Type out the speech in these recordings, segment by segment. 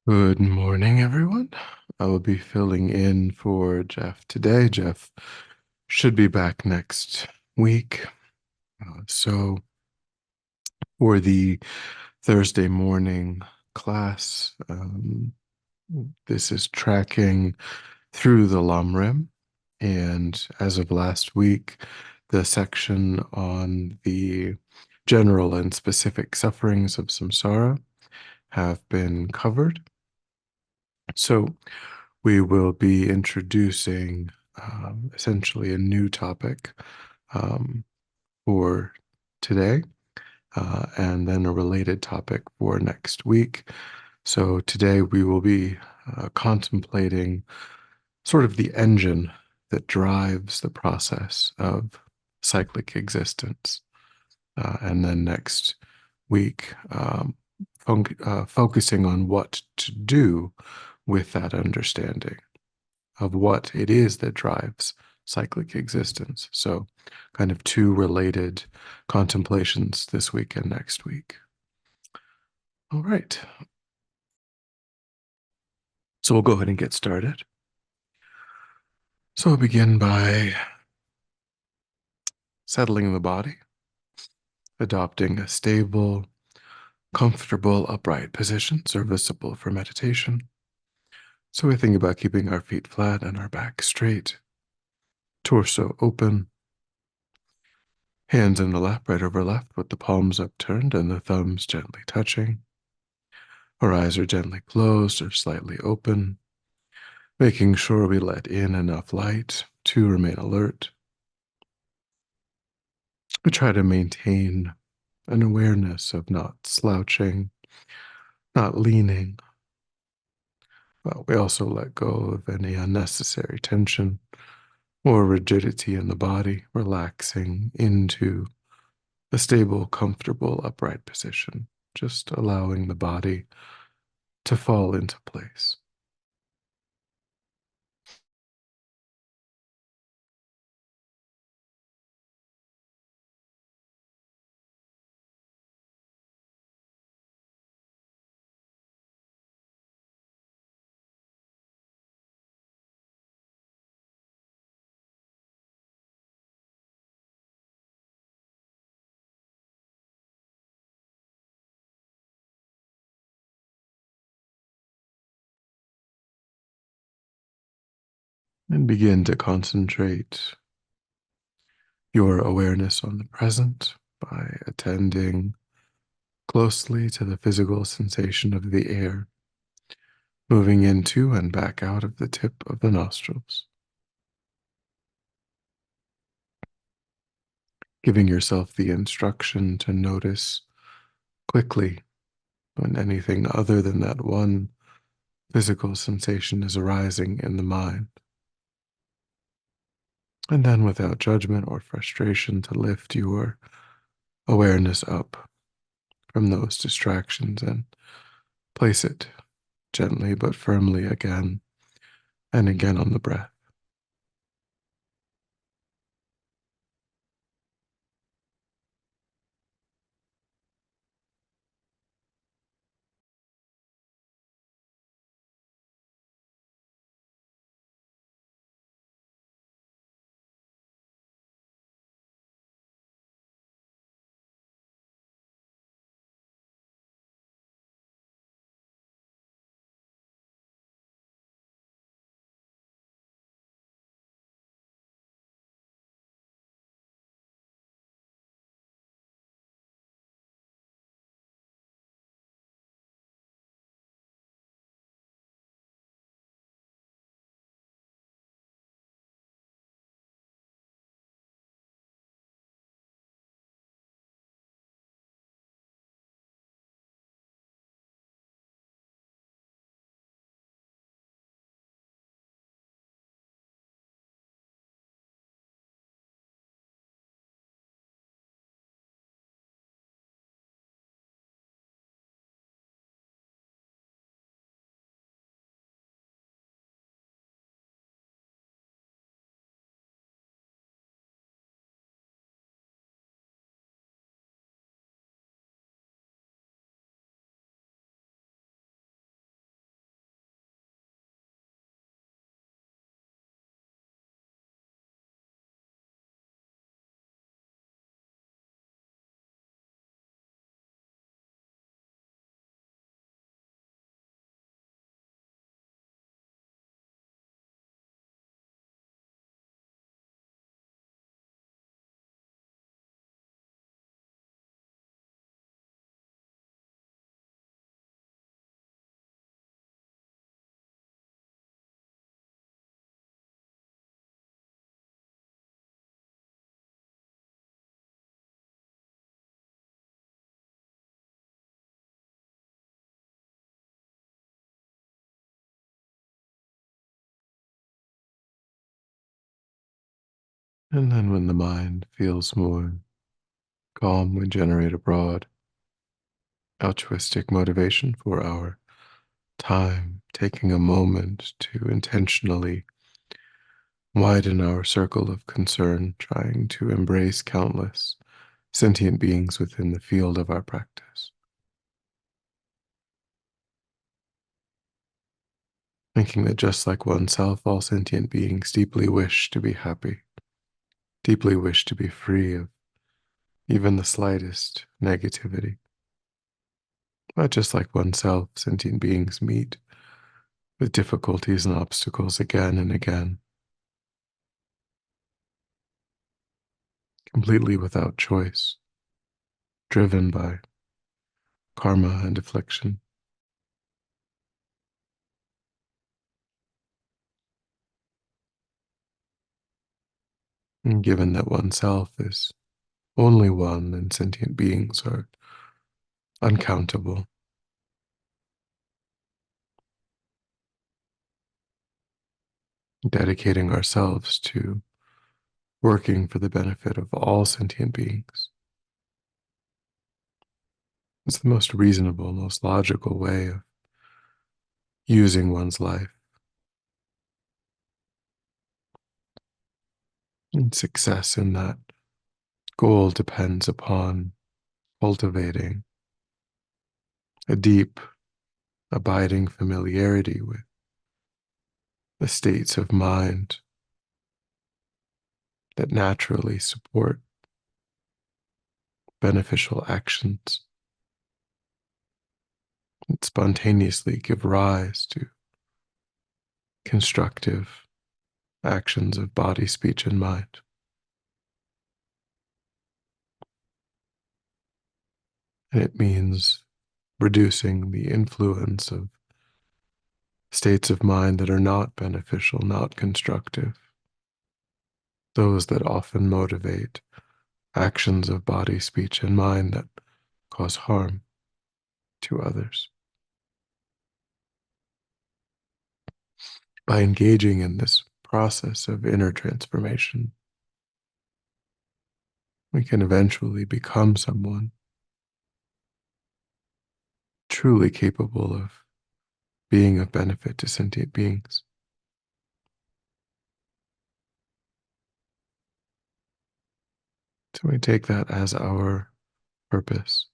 Good morning, everyone. I will be filling in for Jeff today. Jeff should be back next week. So, for the Thursday morning class, this is tracking through the Lamrim. And as of last week, the section on the general and specific sufferings of samsara have been covered. So, we will be introducing essentially a new topic um, for today, and then a related topic for next week. So today we will be contemplating sort of the engine that drives the process of cyclic existence. And then next week, focusing on what to do with that understanding of what it is that drives cyclic existence. So, kind of two related contemplations this week and next week. All right. So, we'll go ahead and get started. So, we'll begin by settling the body, adopting a stable, comfortable, upright position serviceable for meditation. So, we think about keeping our feet flat and our back straight, torso open, hands in the lap, right over left, with the palms upturned and the thumbs gently touching. Our eyes are gently closed or slightly open, making sure we let in enough light to remain alert. We try to maintain an awareness of not slouching, not leaning, but we also let go of any unnecessary tension or rigidity in the body, relaxing into a stable, comfortable, upright position, just allowing the body to fall into place. And begin to concentrate your awareness on the present by attending closely to the physical sensation of the air moving into and back out of the tip of the nostrils, giving yourself the instruction to notice quickly when anything other than that one physical sensation is arising in the mind. And then, without judgment or frustration, to lift your awareness up from those distractions and place it gently but firmly again and again on the breath. And then when the mind feels more calm, we generate a broad altruistic motivation for our time, taking a moment to intentionally widen our circle of concern, trying to embrace countless sentient beings within the field of our practice. Thinking that just like oneself, all sentient beings deeply wish to be happy, deeply wish to be free of even the slightest negativity. But just like oneself, sentient beings meet with difficulties and obstacles again and again, completely without choice, driven by karma and affliction. And given that oneself is only one and sentient beings are uncountable, dedicating ourselves to working for the benefit of all sentient beings is the most reasonable, most logical way of using one's life. And success in that goal depends upon cultivating a deep, abiding familiarity with the states of mind that naturally support beneficial actions and spontaneously give rise to constructive actions of body, speech, and mind. And it means reducing the influence of states of mind that are not beneficial, not constructive, those that often motivate actions of body, speech, and mind that cause harm to others. By engaging in this process of inner transformation, we can eventually become someone truly capable of being of benefit to sentient beings. So we take that as our purpose.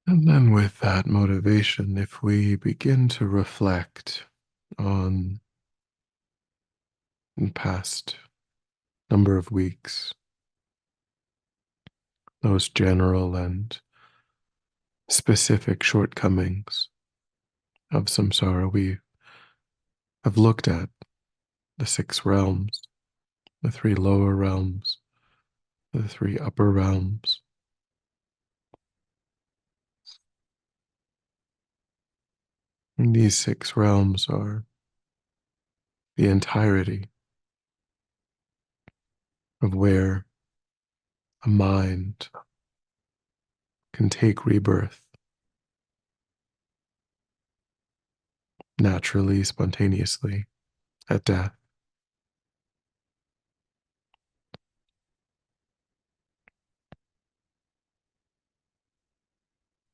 And then, with that motivation, if we begin to reflect on the past number of weeks, those general and specific shortcomings of samsara, we have looked at the six realms, the three lower realms, the three upper realms. And these six realms are the entirety of where a mind can take rebirth naturally, spontaneously at death.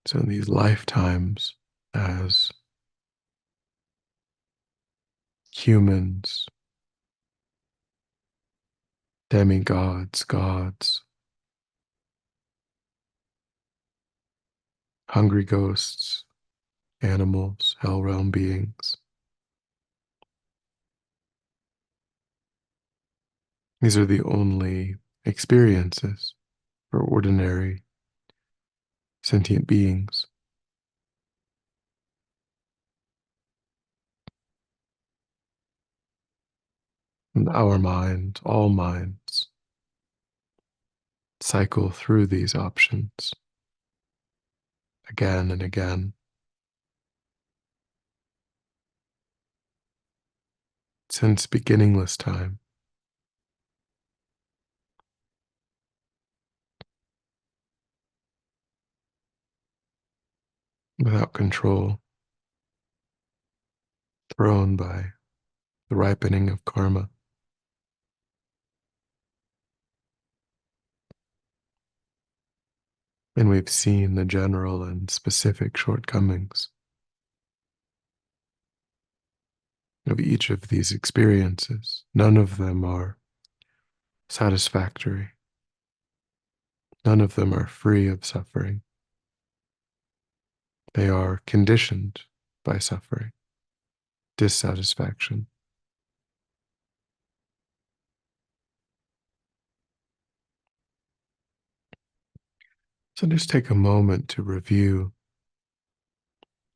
So, in these lifetimes as humans, demigods, gods, hungry ghosts, animals, hell realm beings, these are the only experiences for ordinary sentient beings. And our mind, all minds, cycle through these options again and again since beginningless time, without control, thrown by the ripening of karma. And we've seen the general and specific shortcomings of each of these experiences. None of them are satisfactory. None of them are free of suffering. They are conditioned by suffering, dissatisfaction. So just take a moment to review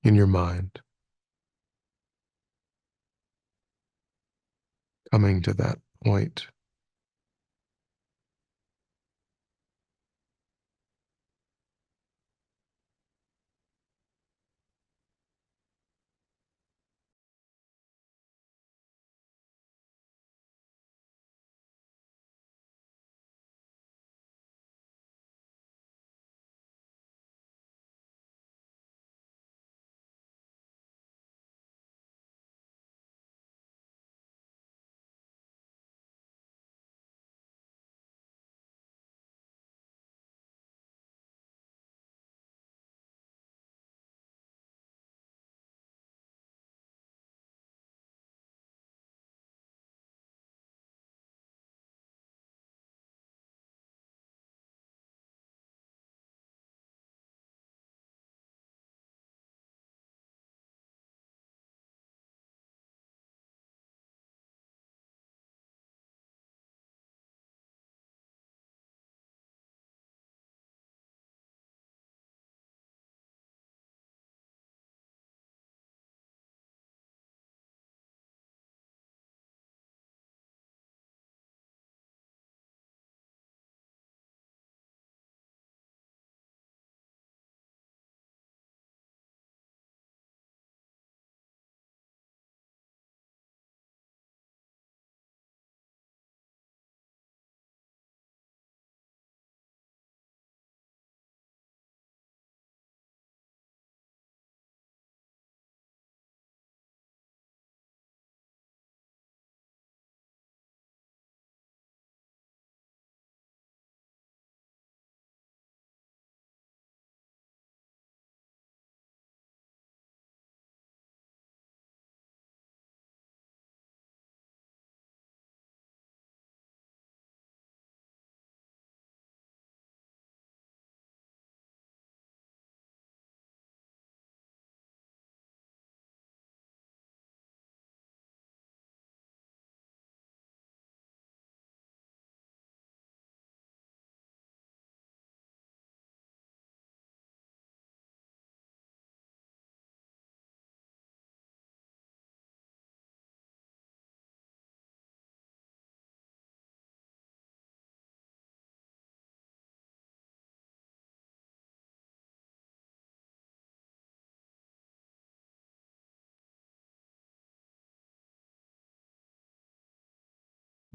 in your mind, coming to that point.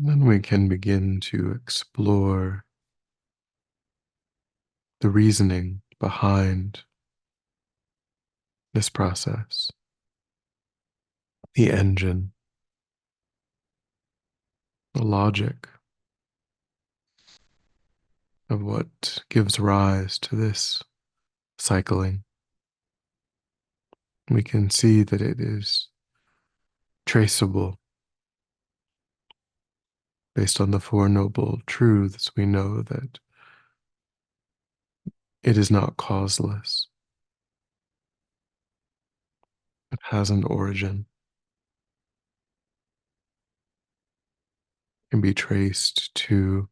Then we can begin to explore the reasoning behind this process, the engine, the logic of what gives rise to this cycling. We can see that it is traceable based on the Four Noble Truths. We know that it is not causeless, it has an origin, can be traced to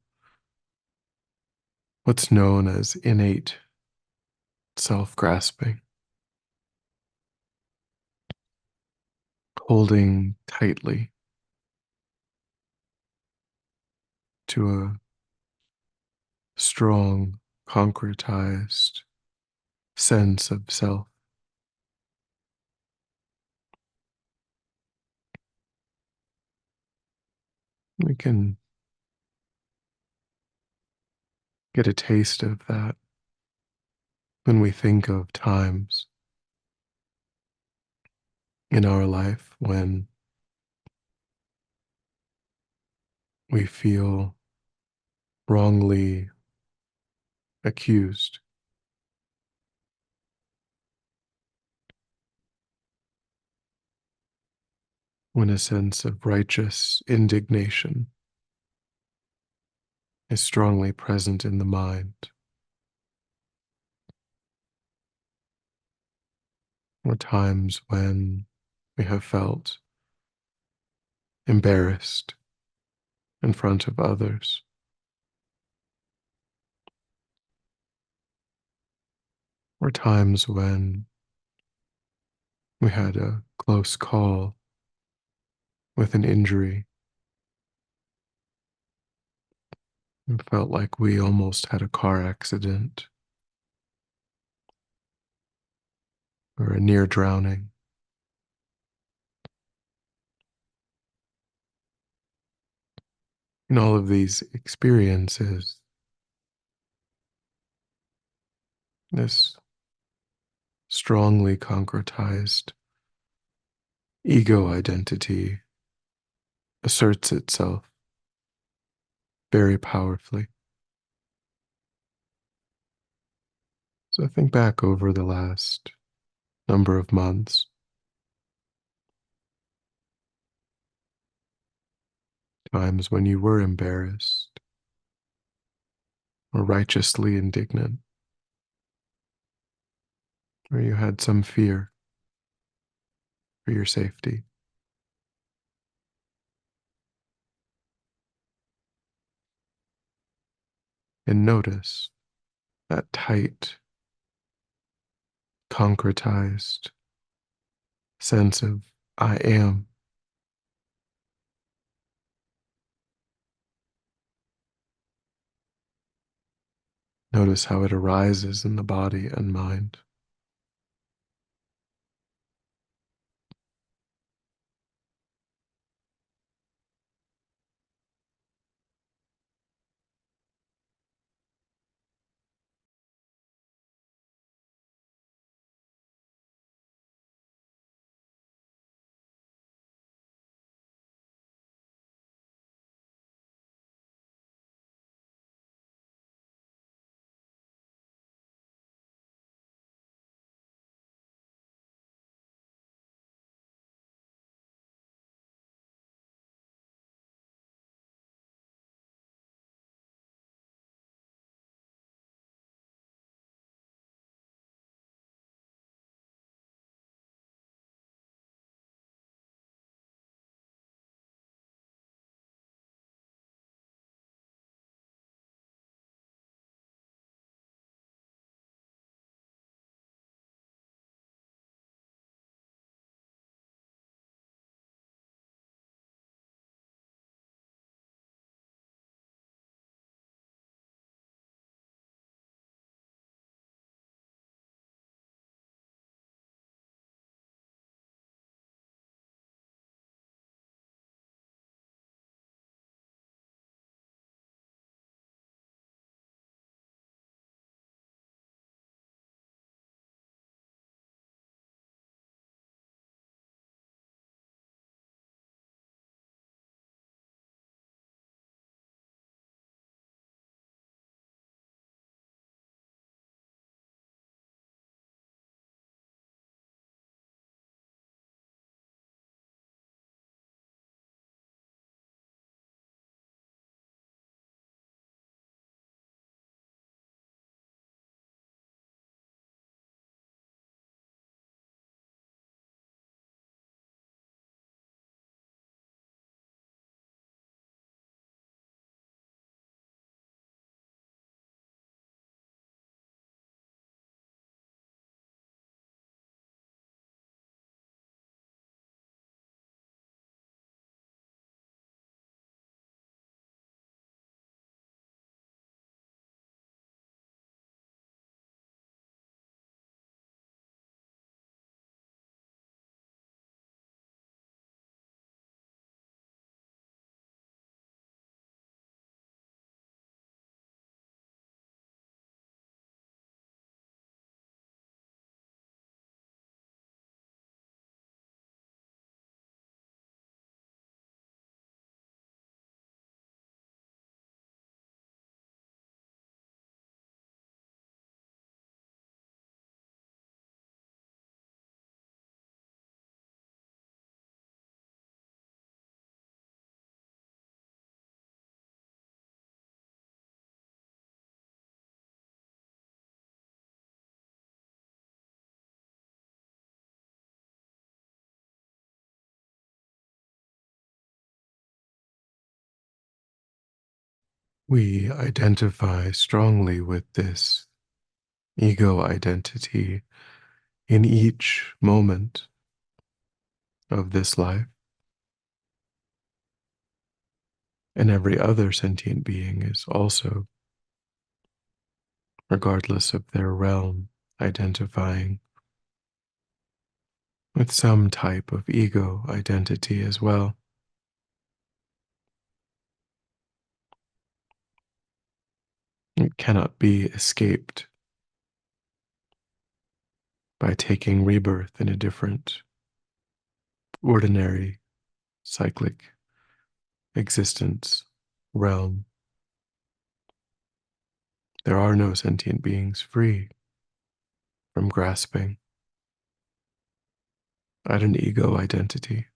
what's known as innate self grasping, holding tightly to a strong, concretized sense of self. We can get a taste of that when we think of times in our life when we feel wrongly accused, when a sense of righteous indignation is strongly present in the mind, or times when we have felt embarrassed in front of others, or times when we had a close call with an injury and felt like we almost had a car accident or a near drowning. In all of these experiences, this strongly concretized ego identity asserts itself very powerfully. So think back over the last number of months, times when you were embarrassed or righteously indignant, or you had some fear for your safety. And notice that tight, concretized sense of I am. Notice how it arises in the body and mind. We identify strongly with this ego identity in each moment of this life, and every other sentient being is also, regardless of their realm, identifying with some type of ego identity as well. It cannot be escaped by taking rebirth in a different, ordinary, cyclic existence realm. There are no sentient beings free from grasping at an ego identity.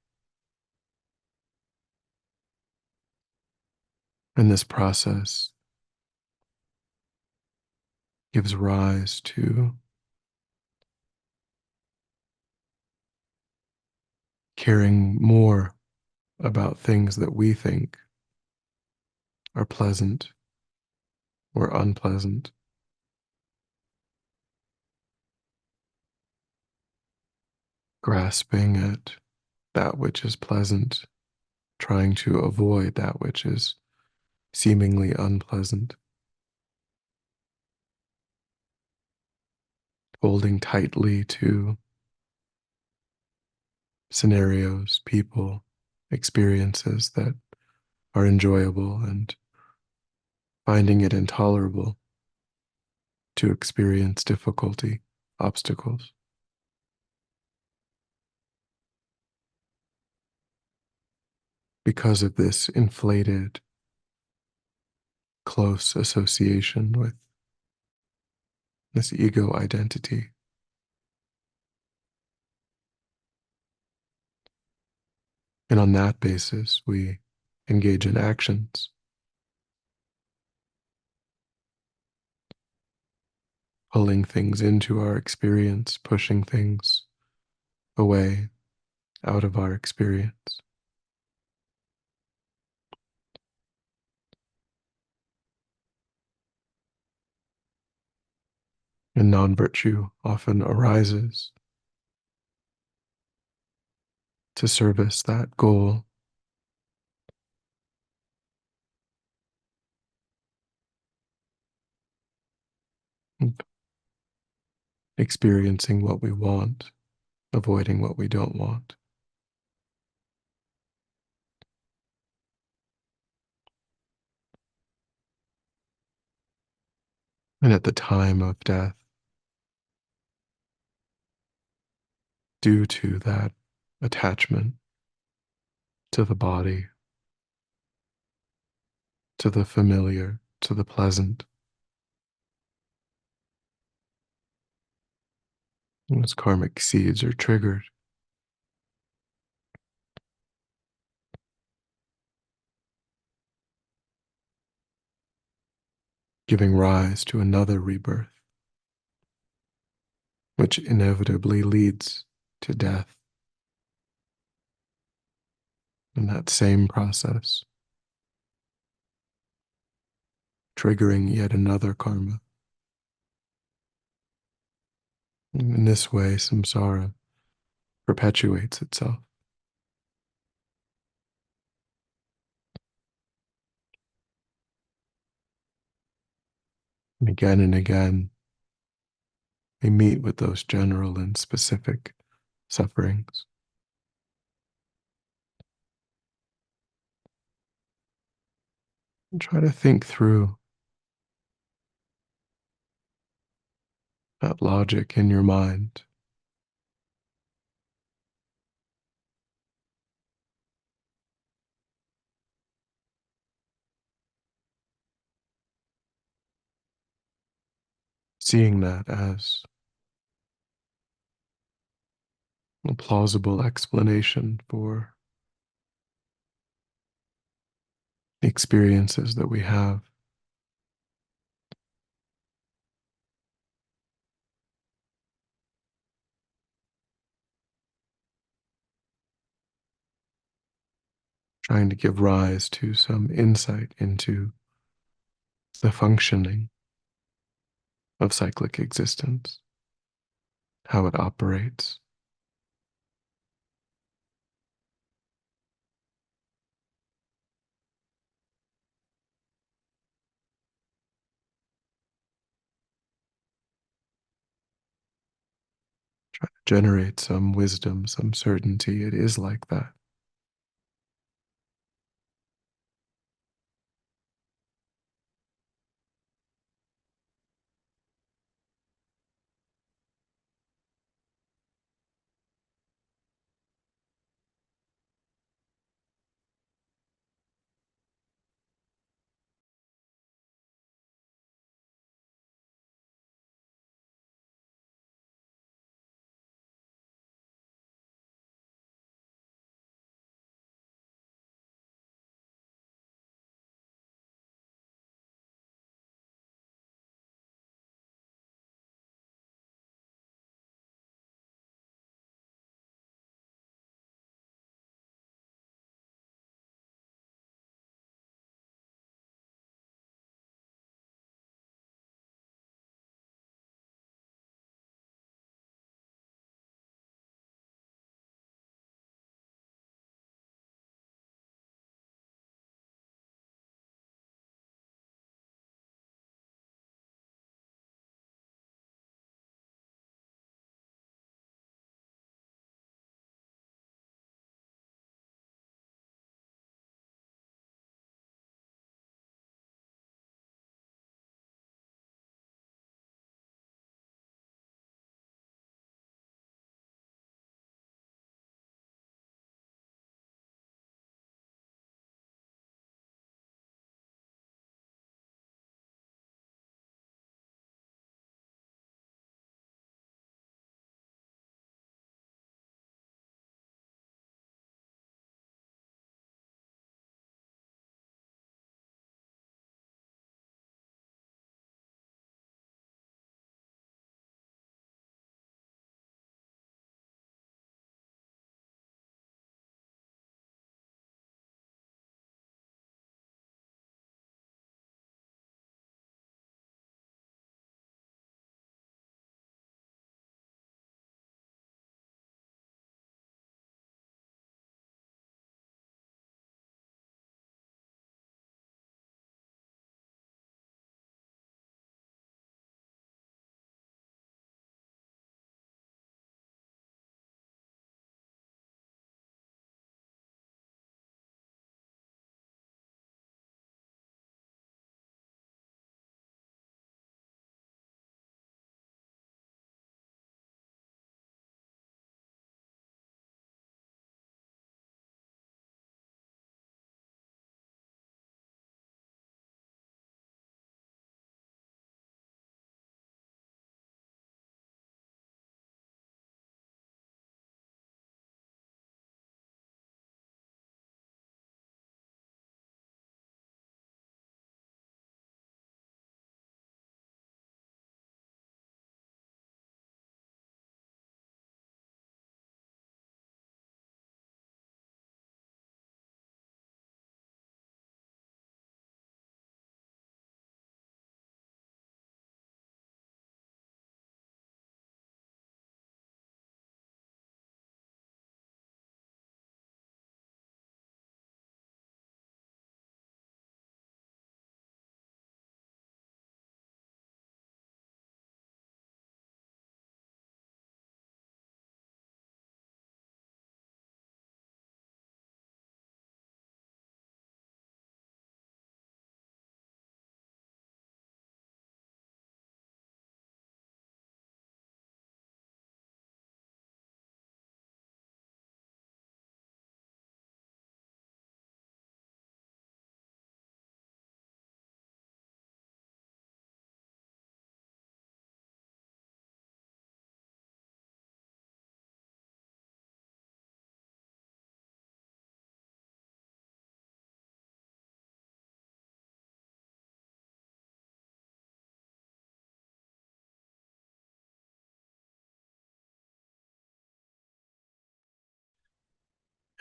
And this process gives rise to caring more about things that we think are pleasant or unpleasant, grasping at that which is pleasant, trying to avoid that which is seemingly unpleasant, holding tightly to scenarios, people, experiences that are enjoyable and finding it intolerable to experience difficulty, obstacles. Because of this inflated, close association with this ego identity. And on that basis, we engage in actions, pulling things into our experience, pushing things away out of our experience. And non virtue often arises to service that goal, of experiencing what we want, avoiding what we don't want. And at the time of death, due to that attachment to the body, to the familiar, to the pleasant, those karmic seeds are triggered, giving rise to another rebirth, which inevitably leads to death. In that same process, triggering yet another karma. And in this way, samsara perpetuates itself. And again, we meet with those general and specific sufferings. And try to think through that logic in your mind. Seeing that as a plausible explanation for the experiences that we have. Trying to give rise to some insight into the functioning of cyclic existence, how it operates. Try to generate some wisdom, some certainty. It is like that.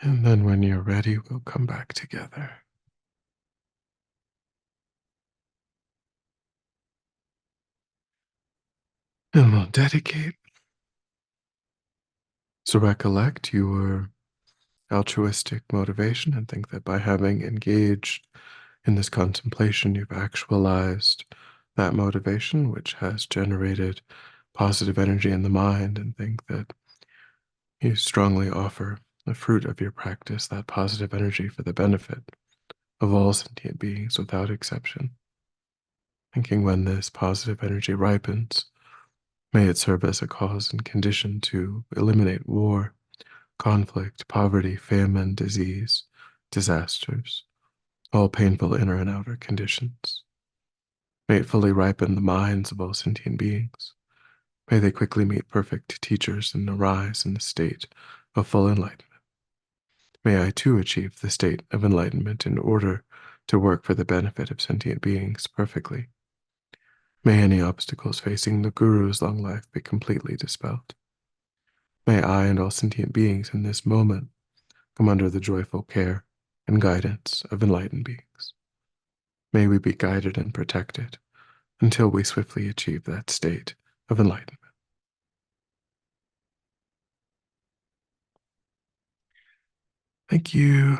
And then when you're ready, we'll come back together. And we'll dedicate. So recollect your altruistic motivation and think that by having engaged in this contemplation, you've actualized that motivation, which has generated positive energy in the mind, and think that you strongly offer the fruit of your practice, that positive energy, for the benefit of all sentient beings without exception. Thinking when this positive energy ripens, may it serve as a cause and condition to eliminate war, conflict, poverty, famine, disease, disasters, all painful inner and outer conditions. May it fully ripen the minds of all sentient beings. May they quickly meet perfect teachers and arise in the state of full enlightenment. May I too achieve the state of enlightenment in order to work for the benefit of sentient beings perfectly. May any obstacles facing the Guru's long life be completely dispelled. May I and all sentient beings in this moment come under the joyful care and guidance of enlightened beings. May we be guided and protected until we swiftly achieve that state of enlightenment. Thank you.